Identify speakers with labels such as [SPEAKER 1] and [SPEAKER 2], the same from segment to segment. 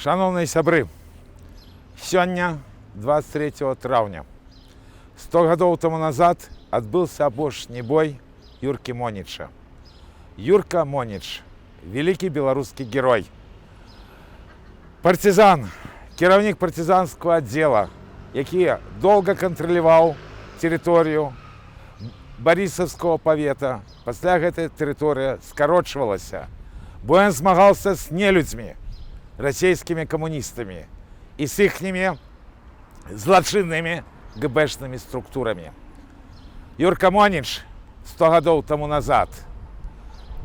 [SPEAKER 1] Шановні сябры, сёння 23 траўня 100 гадоў тому назад адбыўся апошні бой Юркі Моніча. Юрка Моніч, вялікі беларускі герой, партизан, кіраўнік партизанского аддзела, які доўга кантраляваў тэрыторыю Барысаўскага павета. Пасля гэтая тэрыторыя скарочвалася, бо ён змагаўся з нелюдзьмі, расійскімі камуністамі і з іхнімі злачыннымі гэбэшнымі структурамі. Юрка Моніч 100 гадоў таму назад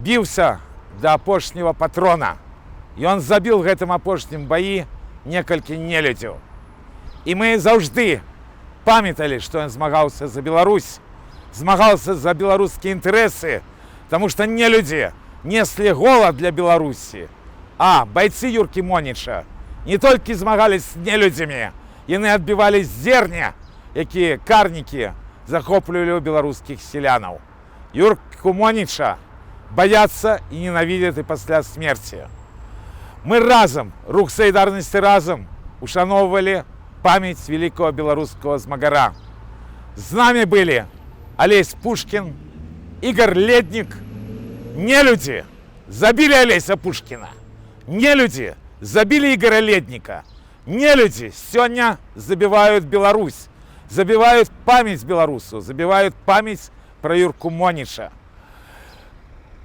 [SPEAKER 1] біўся да апошняга патрона. Ён забіў гэтым апошнім баі некалькі нелюдзяў. І мы заўжды памяталі, што ён змагаўся за Беларусь, змагаўся за беларускія інтарэсы, таму што нелюдзі неслі голад для Беларусі. А байцы Юркі Моніча не толькі змагались з нелюдзямі, яны адбівалі зерня, якія карнікі захоплівалі ў беларускіх селянаў. Юрку Моніча баяцца і ненавідзяць і пасля смерці. Мы разам, рух салідарнасці разам, ушаноўвалі памяць вялікага беларускага змагара. З намі былі Алесь Пушкін, Ігор Леднік. Нелюдзі забілі Алеся Пушкіна. Нелюдзі забілі Ігора Ледніка. Нелюдзі сёння забіваюць Беларусь, забіваюць памяць беларусаў, забіваюць памяць пра Юрку Моніча.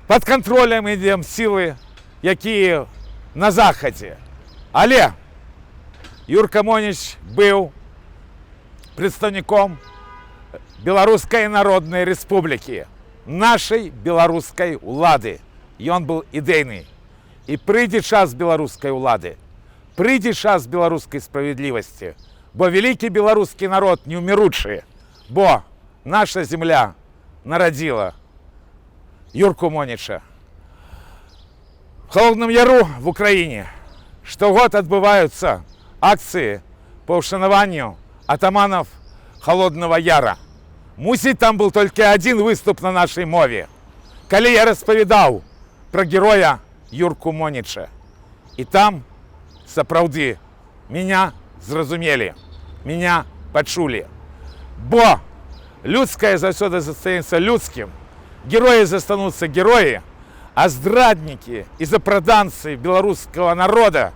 [SPEAKER 1] Пад кантролем ідзем сілы, якія на захадзе. Але Юрка Моніч быў прадстаўніком Беларускай народнай рэспублікі, нашай беларускай улады. Ён быў ідэйны. І прыйдзе час беларускай улады, прыйдзе час беларускай справядлівасці, бо вялікі беларускі народ неўміручы, бо наша земля нарадзіла Юрку Моніча. В Холодным Яру в Украіне штогод адбываюцца акцыі па ўшанаванню атаманаў Холодного Яра. Мусіць, там быў толькі адзін выступ на нашай мове, калі я распавядаў пра героя Юрку Моніча. І там сапраўды меня зразумелі, меня пачулі. Бо людскае заўсёды застаецца людскім, героі застануцца героі, а здраднікі і запраданцы беларускага народа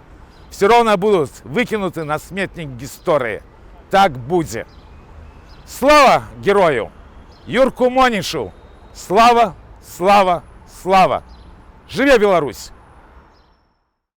[SPEAKER 1] все роўна будуць выкінуты на сметнік гісторыі. Так будзе. Слава герою Юрку Монічу! Слава, слава, слава! Жыве Беларусь!